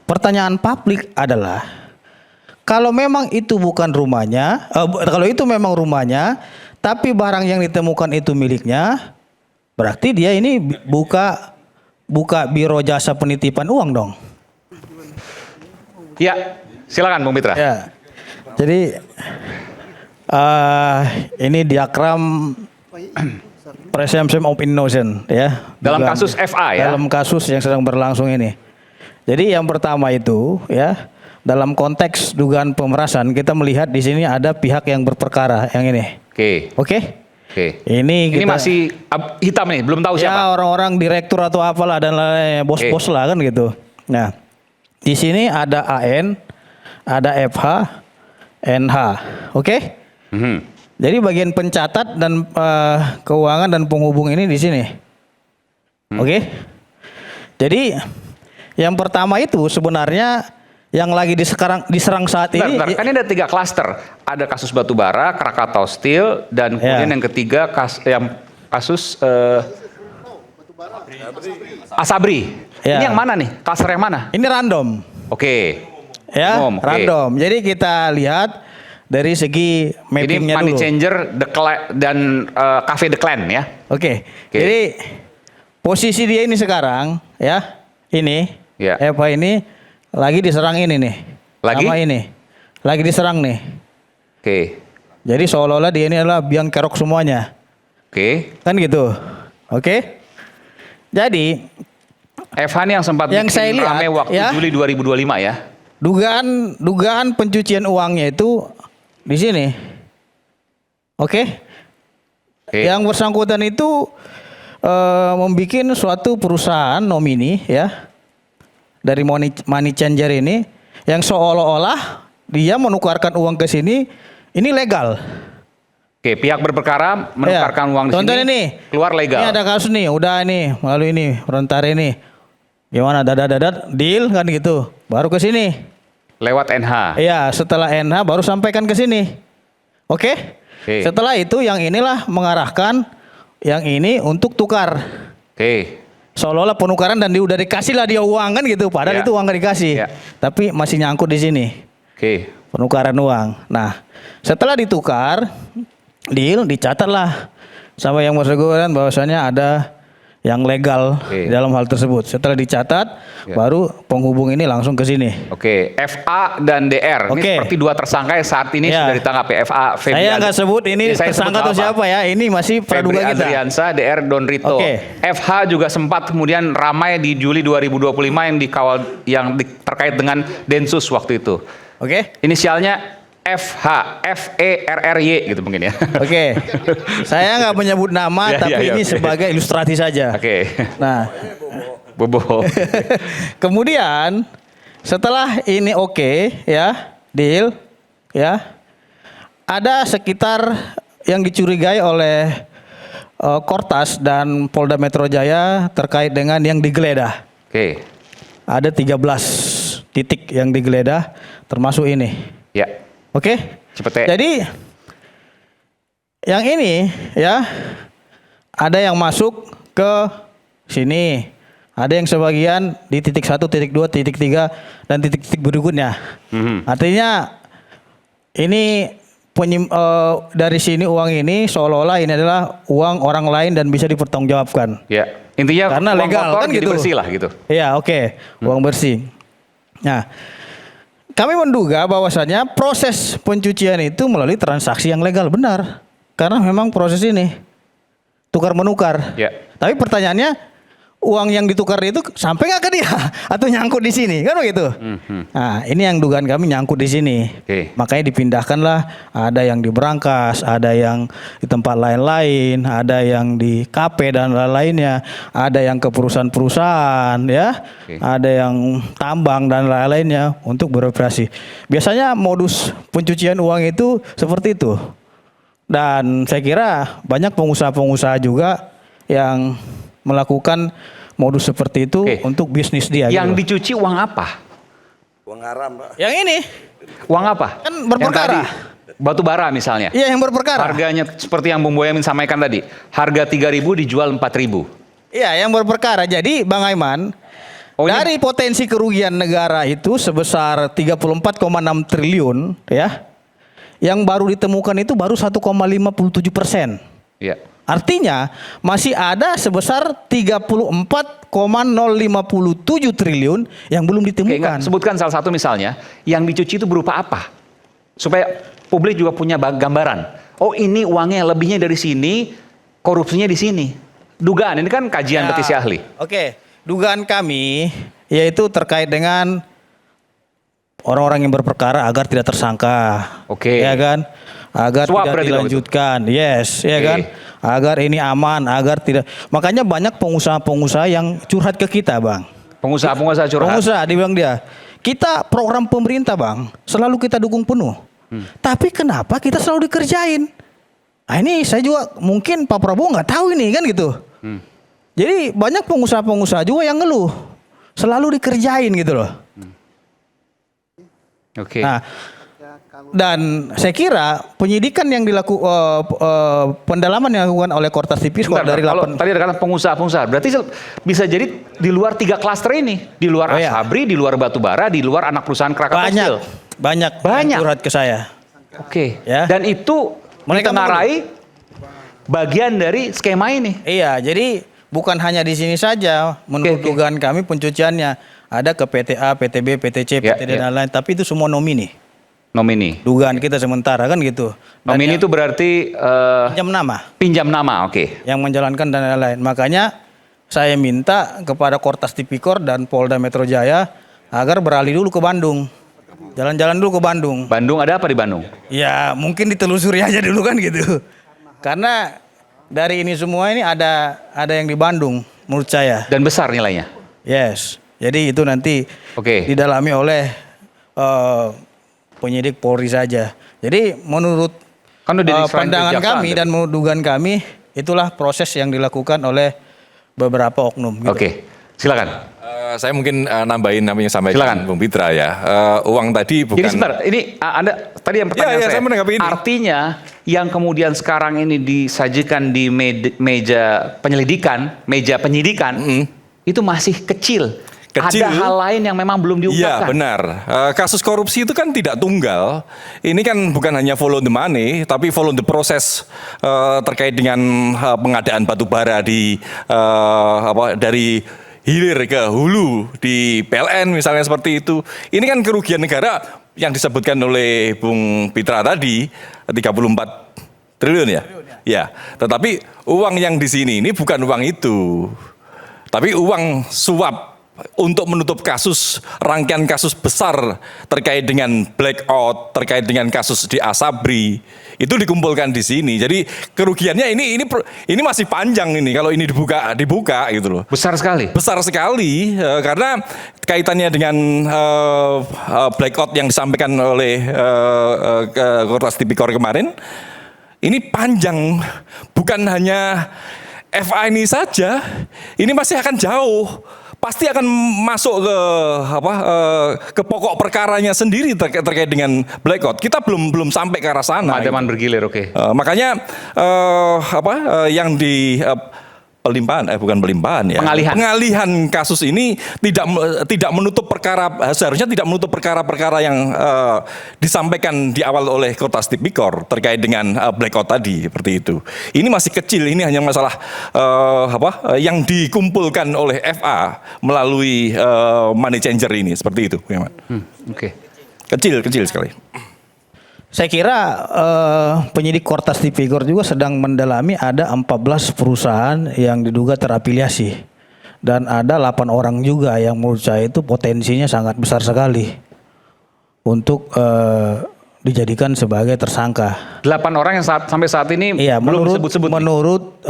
Pertanyaan publik adalah, kalau memang itu bukan rumahnya, kalau itu memang rumahnya, tapi barang yang ditemukan itu miliknya, berarti dia ini buka biro jasa penitipan uang dong. Ya, silakan Bung Mitra. Ya. Jadi ini diagram presumption of innocence ya. Dalam kasus FA ya. Dalam kasus yang sedang berlangsung ini. Jadi yang pertama itu ya, dalam konteks dugaan pemerasan kita melihat di sini ada pihak yang berperkara yang ini. Oke. Oke? Oke. Ini masih hitam nih, belum tahu siapa. Ya, orang-orang direktur atau apalah dan lain bos-bos lah kan gitu. Nah, di sini ada AN, ada FH, NH. Oke? Jadi bagian pencatat dan keuangan dan penghubung ini di sini. Oke? Jadi yang pertama itu sebenarnya yang lagi diserang saat ini. Kan ini ada 3 klaster. Ada kasus batubara, Krakatau Steel, dan kemudian yang ketiga kasus Asabri. Ya. Ini yang mana nih? Klaster yang mana? Ini random. Oke. Ya, Oke. random. Jadi kita lihat dari segi mappingnya dulu. Ini Money Changer dan Cafe The Clan ya. Oke. Jadi posisi dia ini sekarang ya, ini Ya. Eva ini lagi diserang ini nih. Lagi? Sama ini. Lagi diserang nih. Oke. Jadi seolah-olah dia ini adalah biang kerok semuanya. Oke. Kan gitu. Oke. Jadi FH ini yang sempat yang saya lihat, rame waktu ya, Juli 2025 ya. Dugaan pencucian uangnya itu di sini. Oke. Yang bersangkutan itu membuat suatu perusahaan nomini ya dari money changer ini yang seolah-olah dia menukarkan uang ke sini ini legal. Oke, pihak berperkara menukarkan uang di Contoh sini ini, keluar legal. Ini ada kasus nih, udah ini melalui ini rentar ini. Gimana dadat deal kan gitu. Baru ke sini. Lewat NH. Iya, setelah NH baru sampaikan ke sini. Oke? Setelah itu yang inilah mengarahkan yang ini untuk tukar. Oke. Seolah-olah penukaran dan udah dikasih lah dia uang kan gitu. Padahal itu uang gak dikasih. Tapi masih nyangkut di sini. Oke. Penukaran uang. Nah, setelah ditukar, deal dicatatlah sama yang bersangkutan bahwasannya ada yang legal dalam hal tersebut. Setelah dicatat, baru penghubung ini langsung ke sini. Oke, FA dan DR. Ini seperti 2 tersangka yang saat ini sudah ditangkap ya. FA, Saya nggak sebut ini tersangka atau siapa ya. Ini masih praduga kita. Adriansa, DR, Don Rito. FH juga sempat kemudian ramai di Juli 2025 yang dikawal terkait dengan Densus waktu itu. Inisialnya FH, FERRY gitu mungkin ya. Saya nggak menyebut nama, tapi ini sebagai ilustrasi saja. Nah, Bobo. Kemudian setelah ini ya, deal, ya, ada sekitar yang dicurigai oleh Kortas dan Polda Metro Jaya terkait dengan yang digeledah. Ada 13 titik yang digeledah, termasuk ini. Ya. Jadi yang ini ya, ada yang masuk ke sini, ada yang sebagian di titik 1, titik 2, titik 3 dan titik-titik berikutnya. Artinya ini dari sini uang ini seolah-olah ini adalah uang orang lain dan bisa dipertanggungjawabkan. Ya. Intinya karena uang legal kotor kan jadi gitu. bersih lah gitu. Iya, uang bersih. Nah, kami menduga bahwasannya proses pencucian itu melalui transaksi yang legal, benar. Karena memang proses ini tukar menukar. Tapi pertanyaannya, uang yang ditukar itu sampai nggak ke dia atau nyangkut di sini, kan begitu? Nah, ini yang dugaan kami nyangkut di sini. Makanya dipindahkanlah, ada yang di Brankas, ada yang di tempat lain-lain, ada yang di KP dan lain-lainnya, ada yang ke perusahaan-perusahaan, ya, ada yang tambang dan lain-lainnya untuk beroperasi. Biasanya modus pencucian uang itu seperti itu. Dan saya kira banyak pengusaha-pengusaha juga yang melakukan modus seperti itu untuk bisnis dia. Yang dicuci uang apa? Uang haram, Pak. Yang ini. Uang apa? Kan berperkara. Batu bara misalnya. Iya, yang berperkara. Harganya seperti yang Bung Boyamin sampaikan tadi. Harga 3.000 dijual 4.000. Iya, yang berperkara. Jadi Bang Aiman, Dari potensi kerugian negara itu sebesar 34,6 triliun ya. Yang baru ditemukan itu baru 1,57%. Ya. Artinya masih ada sebesar 34,057 triliun yang belum ditemukan. Sebutkan salah satu misalnya yang dicuci itu berupa apa? Supaya publik juga punya gambaran. Oh, ini uangnya lebihnya dari sini, korupsinya di sini. Dugaan ini kan kajian petisi ahli. Oke, dugaan kami yaitu terkait dengan orang-orang yang berperkara agar tidak tersangka. Oke. Ya kan? Agar Suap tidak dilanjutkan. Yes, ya kan? Agar ini aman, agar tidak. Makanya banyak pengusaha-pengusaha yang curhat ke kita, Bang. Pengusaha-pengusaha curhat. Pengusaha, dibilang dia. Kita program pemerintah, Bang, selalu kita dukung penuh. Tapi kenapa kita selalu dikerjain? Nah, ini saya juga mungkin Pak Prabowo nggak tahu ini kan gitu. Jadi banyak pengusaha-pengusaha juga yang ngeluh. Selalu dikerjain gitu loh. Oke. Nah, dan saya kira penyidikan yang pendalaman yang dilakukan oleh Kortas Tipikor dari kalau tadi ada kata pengusaha-pengusaha, berarti bisa jadi di luar 3 klaster ini, di luar Asabri, di luar Batubara, di luar anak perusahaan Krakatau Steel. Banyak curhat ke saya. Oke. Ya. Dan itu mereka ditengarai bagian dari skema ini. Iya, jadi bukan hanya di sini saja. Menurut dugaan kami pencuciannya ada ke PTA, PTB, PTC, PTD dan lain, tapi itu semua nomini. Nomini. Dugaan kita sementara kan gitu. Dan nomini itu berarti pinjam nama. Pinjam nama, oke. Yang menjalankan dan lain-lain. Makanya saya minta kepada Kortas Tipikor dan Polda Metro Jaya agar beralih dulu ke Bandung. Jalan-jalan dulu ke Bandung. Bandung ada apa di Bandung? Ya mungkin ditelusuri aja dulu kan gitu. Karena dari ini semua ini ada yang di Bandung menurut saya. Dan besar nilainya? Yes. Jadi itu nanti didalami oleh penyidik Polri saja. Jadi menurut pandangan kami dan menurut dugaan kami itulah proses yang dilakukan oleh beberapa oknum. Gitu. Oke, silakan. Saya mungkin nambahin namanya sampaikan Bung Pitra ya. Uang tadi bukan. Jadi sebentar, ini Anda tadi yang pertanyaan saya menanggapi ini. Artinya yang kemudian sekarang ini disajikan di meja penyelidikan, meja penyidikan itu masih kecil. Ada hal lain yang memang belum diungkapkan. Iya benar. Kasus korupsi itu kan tidak tunggal. Ini kan bukan hanya follow the money, tapi follow the process terkait dengan pengadaan batu bara dari hilir ke hulu di PLN misalnya seperti itu. Ini kan kerugian negara yang disebutkan oleh Bung Pitra tadi 34 triliun ya. Ya. Tetapi uang yang di sini ini bukan uang itu, tapi uang suap untuk menutup rangkaian kasus besar terkait dengan blackout, terkait dengan kasus di Asabri, itu dikumpulkan di sini. Jadi kerugiannya ini masih panjang ini kalau ini dibuka gitu loh. Besar sekali. Besar sekali karena kaitannya dengan blackout yang disampaikan oleh Kortas Tipikor kemarin. Ini panjang, bukan hanya FA ini saja, ini masih akan jauh. Pasti akan masuk ke pokok perkaranya sendiri terkait dengan blackout. Kita belum sampai ke arah sana. Pemadaman bergilir, oke. Makanya yang di pengalihan kasus ini tidak menutup seharusnya tidak menutup perkara-perkara yang disampaikan di awal oleh Kortas Tipikor terkait dengan blackout tadi seperti itu. Ini masih kecil, ini hanya masalah yang dikumpulkan oleh FA melalui money changer ini seperti itu, Oke. Kecil sekali. Saya kira penyidik Kortas Tipikor juga sedang mendalami ada 14 perusahaan yang diduga terafiliasi. Dan ada 8 orang juga yang menurut saya itu potensinya sangat besar sekali untuk dijadikan sebagai tersangka. 8 orang yang sampai saat ini belum disebut-sebut. Menurut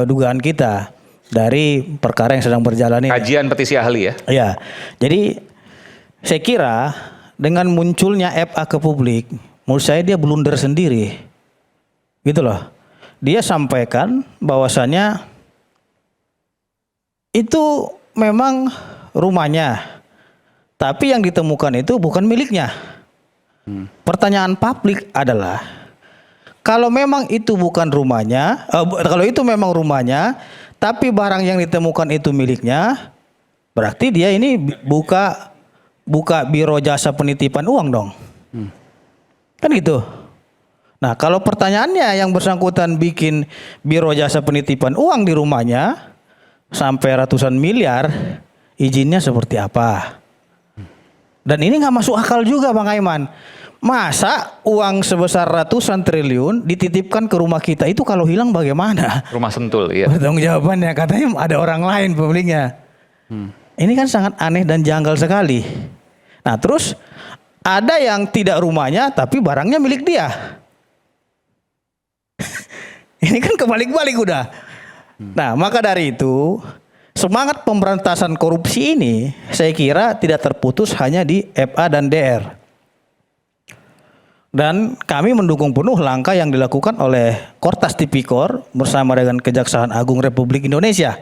dugaan kita dari perkara yang sedang berjalan ini. Kajian petisi ahli ya? Iya. Jadi saya kira dengan munculnya FA ke publik, menurut saya dia blunder sendiri. Gitu loh. Dia sampaikan bahwasannya itu memang rumahnya. Tapi yang ditemukan itu bukan miliknya. Pertanyaan publik adalah kalau memang itu bukan rumahnya, kalau itu memang rumahnya, tapi barang yang ditemukan itu miliknya, Berarti dia ini buka biro jasa penitipan uang dong. Kan gitu. Nah, kalau pertanyaannya yang bersangkutan bikin biro jasa penitipan uang di rumahnya sampai ratusan miliar, izinnya seperti apa? Dan ini nggak masuk akal juga Bang Aiman. Masa uang sebesar ratusan triliun dititipkan ke rumah kita itu kalau hilang bagaimana? Rumah Sentul, iya. Bertanggung jawabannya katanya ada orang lain pemiliknya. Ini kan sangat aneh dan janggal sekali. Nah, terus ada yang tidak rumahnya tapi barangnya milik dia. Ini kan kebalik-balik udah. Nah, maka dari itu semangat pemberantasan korupsi ini saya kira tidak terputus hanya di FA dan DR. Dan kami mendukung penuh langkah yang dilakukan oleh Kortas Tipikor bersama dengan Kejaksaan Agung Republik Indonesia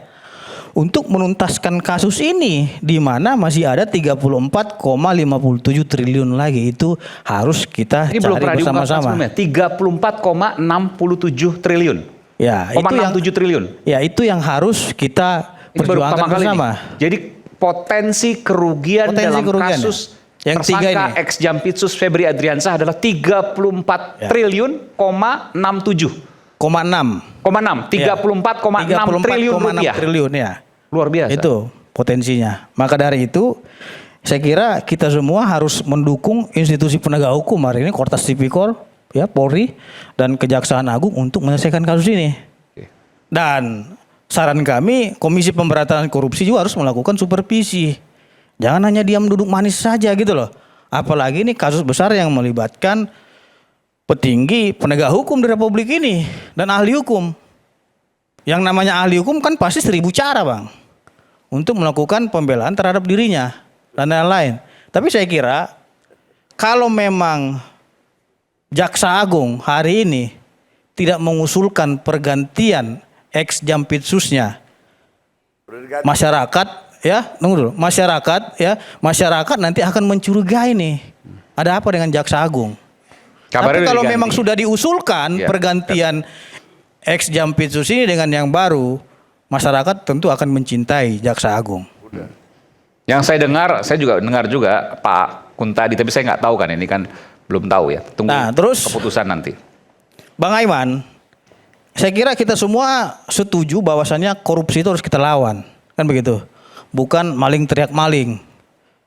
untuk menuntaskan kasus ini, di mana masih ada 34,57 triliun lagi. Itu harus kita Ini belum cari pernah diungkapkan bersama-sama. sebelumnya. 34,67 triliun. Ya, itu yang 67 triliun. Ya, itu yang harus kita Ini baru perjuangkan pertama kali bersama. nih. Jadi potensi kerugian dalam kasus yang tiga tersangka ini. ex Jampitsus Febri Adriansyah adalah 34 triliun, 67. 0,6. 34,6 triliun rupiah. Triliun ya. Luar biasa. Itu potensinya. Maka dari itu saya kira kita semua harus mendukung institusi penegak hukum hari ini, Kortas Tipikor, ya, Polri dan Kejaksaan Agung untuk menyelesaikan kasus ini. Dan saran kami Komisi Pemberantasan Korupsi juga harus melakukan supervisi. Jangan hanya diam duduk manis saja gitu loh. Apalagi ini kasus besar yang melibatkan petinggi penegak hukum di Republik ini dan ahli hukum. Yang namanya ahli hukum kan pasti 1000 cara Bang untuk melakukan pembelaan terhadap dirinya dan lain-lain. Tapi saya kira kalau memang Jaksa Agung hari ini tidak mengusulkan pergantian ex Jampitsusnya, masyarakat ya, tunggu dulu, masyarakat nanti akan mencurigai nih. Ada apa dengan Jaksa Agung? Kabarnya Tapi kalau diganti. memang sudah diusulkan Ya. pergantian ex Jampitsus ini dengan yang baru, masyarakat tentu akan mencintai Jaksa Agung. Yang saya dengar, saya juga dengar juga Pak Kuntadi, tapi saya nggak tahu kan, ini kan belum tahu ya. Tunggu Nah, terus keputusan nanti. Bang Aiman, saya kira kita semua setuju bahwasannya korupsi itu harus kita lawan, kan begitu? Bukan maling teriak maling,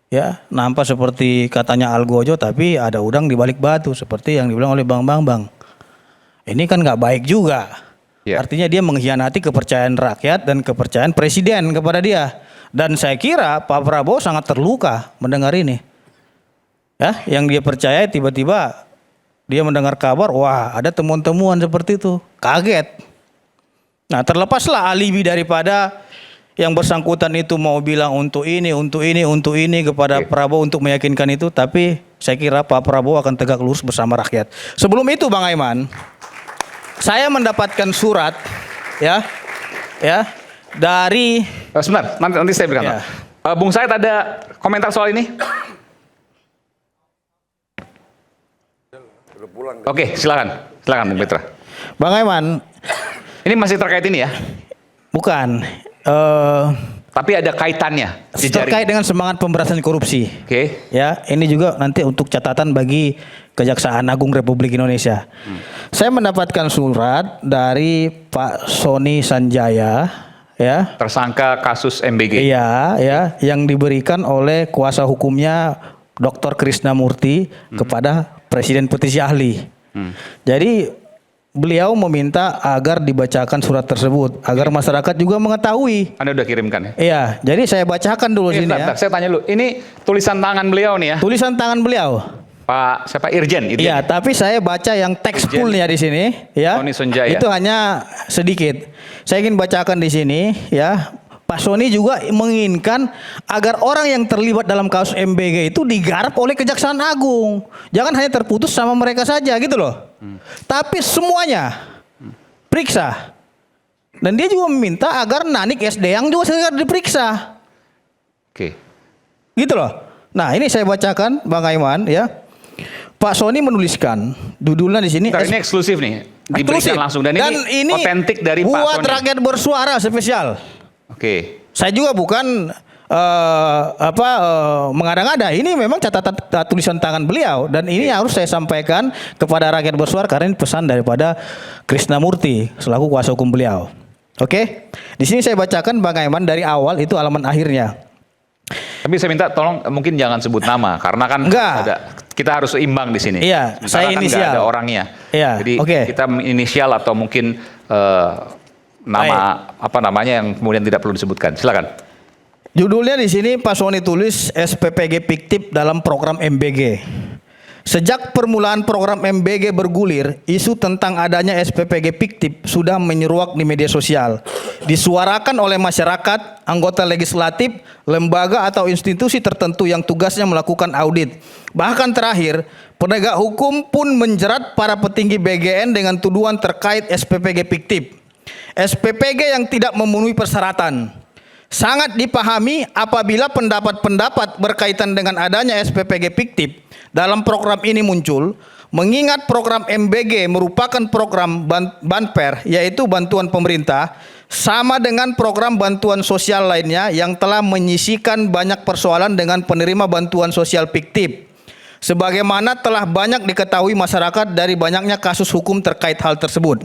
ya, nampak seperti katanya Algojo, tapi ada udang di balik batu, seperti yang dibilang oleh Bang Bambang. Ini kan nggak baik juga. Ya. Artinya dia mengkhianati kepercayaan rakyat dan kepercayaan presiden kepada dia. Dan saya kira Pak Prabowo sangat terluka mendengar ini. Ya, yang dia percaya tiba-tiba dia mendengar kabar, wah ada temuan-temuan seperti itu, kaget. Nah, terlepaslah alibi daripada yang bersangkutan itu mau bilang untuk ini kepada Prabowo untuk meyakinkan itu, tapi saya kira Pak Prabowo akan tegak lurus bersama rakyat. Sebelum itu Bang Aiman, saya mendapatkan surat ya dari Sebentar, nanti saya berikan. Ya. Bung Said ada komentar soal ini? Oke, silakan Bung Petra. Bang Aiman, Ini masih terkait ini ya? bukan Tapi ada kaitannya. terkait dengan semangat pemberantasan korupsi. Oke. Ya, ini juga nanti untuk catatan bagi Kejaksaan Agung Republik Indonesia. Saya mendapatkan surat dari Pak Sony Sanjaya, ya. Tersangka kasus MBG. Iya, ya, yang diberikan oleh kuasa hukumnya Dr. Krisnamurti kepada Presiden Petisi Ahli. Jadi beliau meminta agar dibacakan surat tersebut agar masyarakat juga mengetahui. Anda udah kirimkan ya? Iya, jadi saya bacakan dulu sini Bentar, ya. saya tanya dulu. Ini tulisan tangan beliau nih ya? Tulisan tangan beliau. Pak siapa? Irjen. Iya, tapi saya baca yang teks fullnya di sini, ya. Sony Sanjaya. Itu hanya sedikit. Saya ingin bacakan di sini, ya. Pak Sony juga menginginkan agar orang yang terlibat dalam kasus MBG itu digarap oleh Kejaksaan Agung. Jangan hanya terputus sama mereka saja gitu loh. Tapi semuanya periksa. Dan dia juga meminta agar Nanik Sdeyang juga segera diperiksa. Oke. Gitu loh. Nah, ini saya bacakan Bang Aiman ya. Pak Sony menuliskan judulnya di sini. Bentar, ini eksklusif nih. Diberikan langsung dan ini otentik dari Pak buat Sony. rakyat bersuara spesial. Oke. Saya juga bukan mengada-ngada. Ini memang catatan tulisan tangan beliau dan ini harus saya sampaikan kepada rakyat bersuara karena ini pesan daripada Krisnamurti selaku kuasa hukum beliau. Oke. Di sini saya bacakan Bang Aiman dari awal itu halaman akhirnya. Tapi saya minta tolong mungkin jangan sebut nama karena kan kita harus imbang di sini. Iya, sementara saya kan inisial. nggak ada orangnya. Iya, Jadi kita inisial atau mungkin nama apa namanya yang kemudian tidak perlu disebutkan. Silakan. Judulnya di sini Pak Sony tulis SPPG fiktif dalam program MBG. Sejak permulaan program MBG bergulir, isu tentang adanya SPPG fiktif sudah menyeruak di media sosial. Disuarakan oleh masyarakat, anggota legislatif, lembaga atau institusi tertentu yang tugasnya melakukan audit. Bahkan terakhir, penegak hukum pun menjerat para petinggi BGN dengan tuduhan terkait SPPG fiktif. SPPG yang tidak memenuhi persyaratan. Sangat dipahami apabila pendapat-pendapat berkaitan dengan adanya SPPG fiktif dalam program ini muncul, mengingat program MBG merupakan program banper, yaitu bantuan pemerintah, sama dengan program bantuan sosial lainnya yang telah menyisikan banyak persoalan dengan penerima bantuan sosial fiktif. Sebagaimana telah banyak diketahui masyarakat dari banyaknya kasus hukum terkait hal tersebut.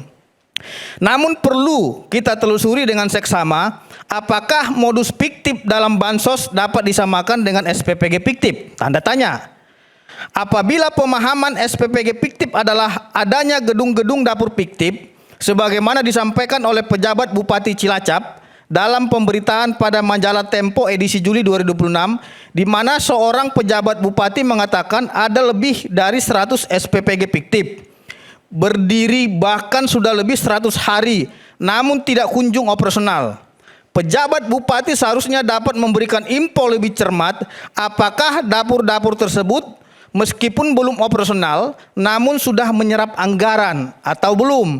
Namun perlu kita telusuri dengan seksama apakah modus fiktif dalam bansos dapat disamakan dengan SPPG fiktif? Tanda tanya. Apabila pemahaman SPPG fiktif adalah adanya gedung-gedung dapur fiktif sebagaimana disampaikan oleh pejabat Bupati Cilacap dalam pemberitaan pada majalah Tempo edisi Juli 2026 di mana seorang pejabat bupati mengatakan ada lebih dari 100 SPPG fiktif. Berdiri bahkan sudah lebih 100 hari namun tidak kunjung operasional. Pejabat bupati seharusnya dapat memberikan info lebih cermat apakah dapur-dapur tersebut meskipun belum operasional namun sudah menyerap anggaran atau belum.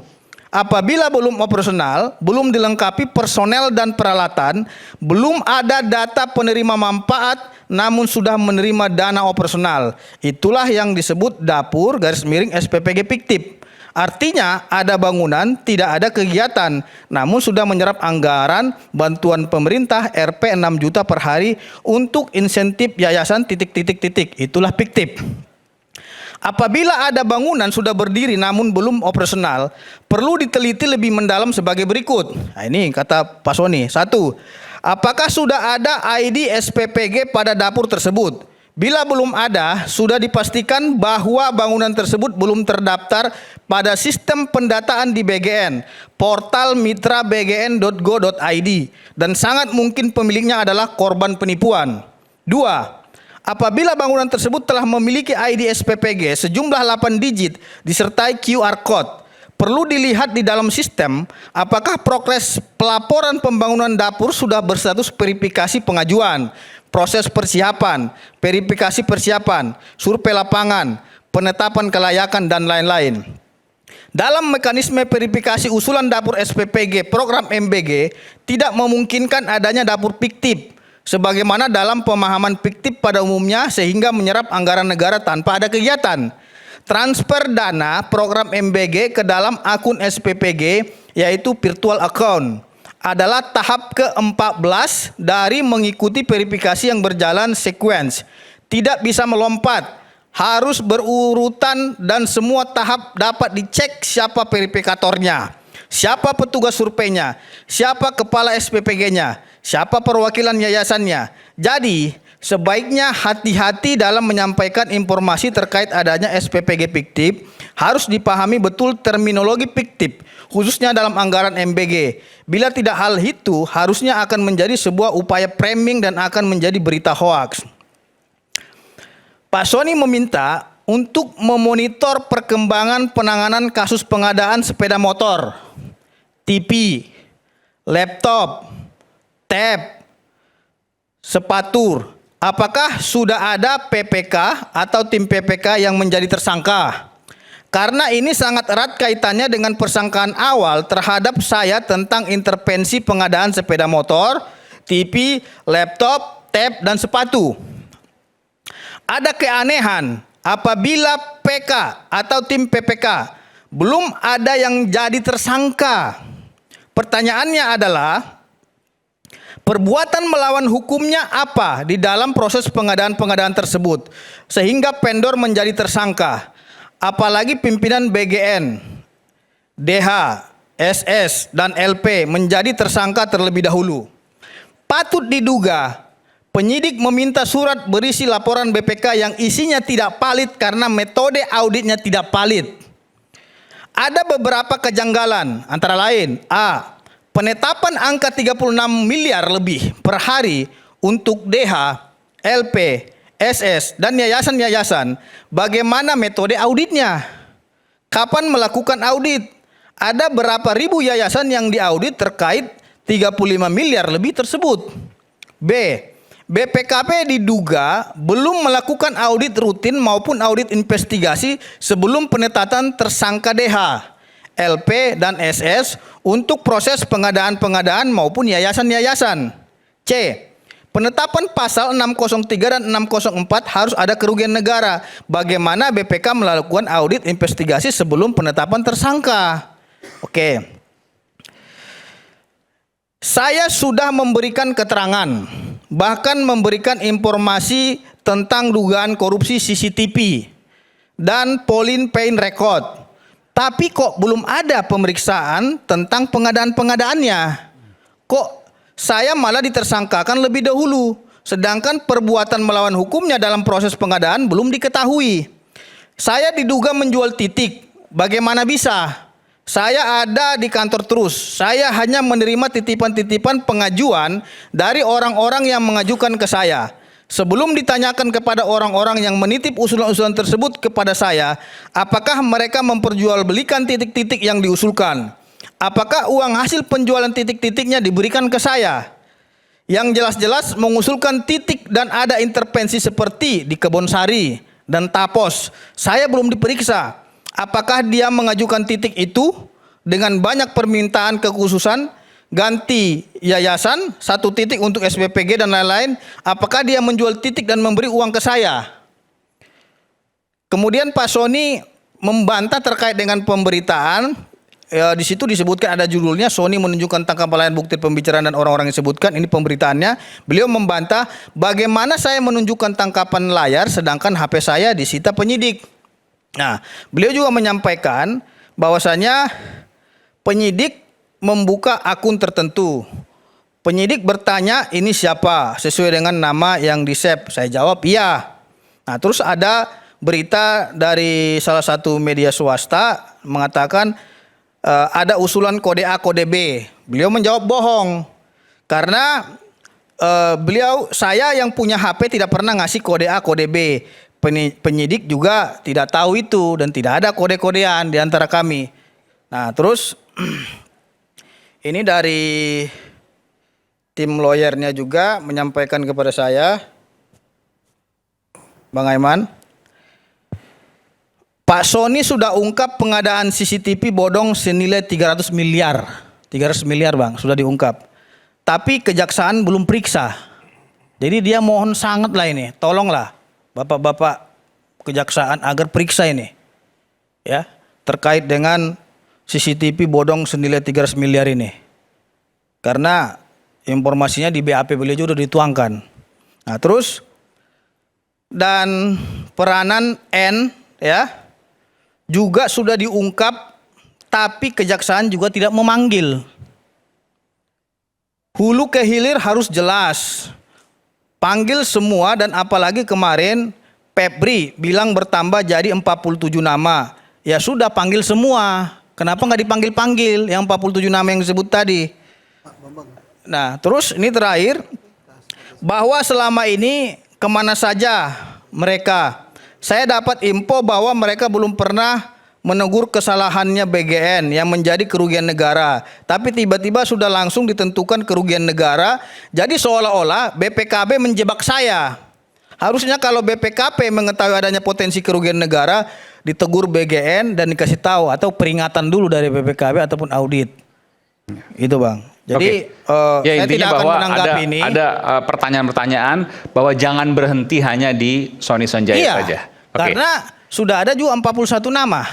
Apabila belum operasional, belum dilengkapi personel dan peralatan, belum ada data penerima manfaat namun sudah menerima dana operasional. Itulah yang disebut dapur _SPPG fiktif. Artinya ada bangunan, tidak ada kegiatan, namun sudah menyerap anggaran bantuan pemerintah Rp 6 juta per hari untuk insentif yayasan ... Itulah fiktif. Apabila ada bangunan sudah berdiri namun belum operasional, perlu diteliti lebih mendalam sebagai berikut. Nah, ini kata Pak Sony. 1. Apakah sudah ada ID SPPG pada dapur tersebut? Bila belum ada, sudah dipastikan bahwa bangunan tersebut belum terdaftar pada sistem pendataan di BGN, portal mitrabgn.go.id, dan sangat mungkin pemiliknya adalah korban penipuan. 2. Apabila bangunan tersebut telah memiliki ID SPPG sejumlah 8 digit disertai QR Code, perlu dilihat di dalam sistem apakah progres pelaporan pembangunan dapur sudah berstatus verifikasi pengajuan, proses persiapan, verifikasi persiapan, survei lapangan, penetapan kelayakan, dan lain-lain. Dalam mekanisme verifikasi usulan dapur SPPG program MBG tidak memungkinkan adanya dapur fiktif sebagaimana dalam pemahaman fiktif pada umumnya sehingga menyerap anggaran negara tanpa ada kegiatan. Transfer dana program MBG ke dalam akun SPPG yaitu virtual account adalah tahap ke-14 dari mengikuti verifikasi yang berjalan sequence. Tidak bisa melompat, harus berurutan dan semua tahap dapat dicek siapa verifikatornya, siapa petugas surveinya, siapa kepala SPPG-nya, siapa perwakilan yayasannya. Jadi, sebaiknya hati-hati dalam menyampaikan informasi terkait adanya SPPG fiktif, harus dipahami betul terminologi fiktif, khususnya dalam anggaran MBG. Bila tidak hal itu, harusnya akan menjadi sebuah upaya framing dan akan menjadi berita hoaks. Pak Sony meminta untuk memonitor perkembangan penanganan kasus pengadaan sepeda motor, TV, laptop, tab, sepatu. Apakah sudah ada PPK atau tim PPK yang menjadi tersangka? Karena ini sangat erat kaitannya dengan persangkaan awal terhadap saya tentang intervensi pengadaan sepeda motor, TV, laptop, tab, dan sepatu. Ada keanehan apabila PK atau tim PPK belum ada yang jadi tersangka. Pertanyaannya adalah, Perbuatan melawan hukumnya apa di dalam proses pengadaan-pengadaan tersebut sehingga vendor menjadi tersangka? Apalagi pimpinan BGN, DH, SS, dan LP menjadi tersangka terlebih dahulu. Patut diduga penyidik meminta surat berisi laporan BPK yang isinya tidak valid karena metode auditnya tidak valid. Ada beberapa kejanggalan, antara lain A. Penetapan angka 36 miliar lebih per hari untuk DH, LP, SS, dan yayasan-yayasan. Bagaimana metode auditnya? Kapan melakukan audit? Ada berapa ribu yayasan yang diaudit terkait 35 miliar lebih tersebut? B. BPKP diduga belum melakukan audit rutin maupun audit investigasi sebelum penetapan tersangka DH, LP, dan SS untuk proses pengadaan-pengadaan maupun yayasan-yayasan. C. Penetapan pasal 603 dan 604 harus ada kerugian negara. Bagaimana BPK melakukan audit investigasi sebelum penetapan tersangka? Oke. Saya sudah memberikan keterangan, bahkan memberikan informasi tentang dugaan korupsi CCTV dan Pauline Payne Record. Tapi kok belum ada pemeriksaan tentang pengadaan-pengadaannya? Kok saya malah ditersangkakan lebih dahulu, sedangkan perbuatan melawan hukumnya dalam proses pengadaan belum diketahui. Saya diduga menjual titik, bagaimana bisa? Saya ada di kantor terus, saya hanya menerima titipan-titipan pengajuan dari orang-orang yang mengajukan ke saya. Sebelum ditanyakan kepada orang-orang yang menitip usulan-usulan tersebut kepada saya, apakah mereka memperjualbelikan titik-titik yang diusulkan? Apakah uang hasil penjualan titik-titiknya diberikan ke saya? Yang jelas-jelas mengusulkan titik dan ada intervensi seperti di Kebonsari dan Tapos. Saya belum diperiksa. Apakah dia mengajukan titik itu dengan banyak permintaan kekhususan, ganti yayasan, 1 titik untuk SPPG dan lain-lain? Apakah dia menjual titik dan memberi uang ke saya? Kemudian Pak Sony membantah terkait dengan pemberitaan. Di situ disebutkan, ada judulnya, Sony menunjukkan tangkapan layar bukti pembicaraan dan orang-orang yang disebutkan. Ini pemberitaannya. Beliau membantah, bagaimana saya menunjukkan tangkapan layar sedangkan HP saya disita penyidik. Nah, beliau juga menyampaikan bahwasanya penyidik membuka akun tertentu. Penyidik bertanya, ini siapa? Sesuai dengan nama yang di-save. Saya jawab, iya. Nah, terus ada berita dari salah satu media swasta mengatakan ada usulan kode A, kode B. Beliau menjawab bohong. Karena saya yang punya HP tidak pernah ngasih kode A, kode B. Penyidik juga tidak tahu itu dan tidak ada kode-kodean di antara kami. Nah, terus ini dari tim lawyernya juga menyampaikan kepada saya, Bang Aiman, Pak Sony sudah ungkap pengadaan CCTV bodong senilai 300 miliar. 300 miliar Bang, sudah diungkap. Tapi kejaksaan belum periksa. Jadi dia mohon sangat lah ini, tolonglah Bapak-bapak kejaksaan agar periksa ini. Ya, terkait dengan CCTV bodong senilai 300 miliar ini. Karena informasinya di BAP beliau juga sudah dituangkan. Nah, terus dan peranan N ya juga sudah diungkap, tapi kejaksaan juga tidak memanggil. Hulu ke hilir harus jelas. Panggil semua, dan apalagi kemarin Pepri bilang bertambah jadi 47 nama. Ya sudah, panggil semua. Kenapa nggak dipanggil-panggil yang 47 nama yang disebut tadi? Nah, terus ini terakhir, bahwa selama ini kemana saja mereka? Saya dapat info bahwa mereka belum pernah menegur kesalahannya BGN yang menjadi kerugian negara. Tapi tiba-tiba sudah langsung ditentukan kerugian negara. Jadi seolah-olah BPKB menjebak saya. Harusnya kalau BPKP mengetahui adanya potensi kerugian negara, ditegur BGN dan dikasih tahu, atau peringatan dulu dari BPKB ataupun audit. Itu Bang. Jadi ya, saya tidak akan menanggapi ini. Ada pertanyaan-pertanyaan bahwa jangan berhenti hanya di Sony Sonjaya saja. Karena sudah ada juga 41 nama.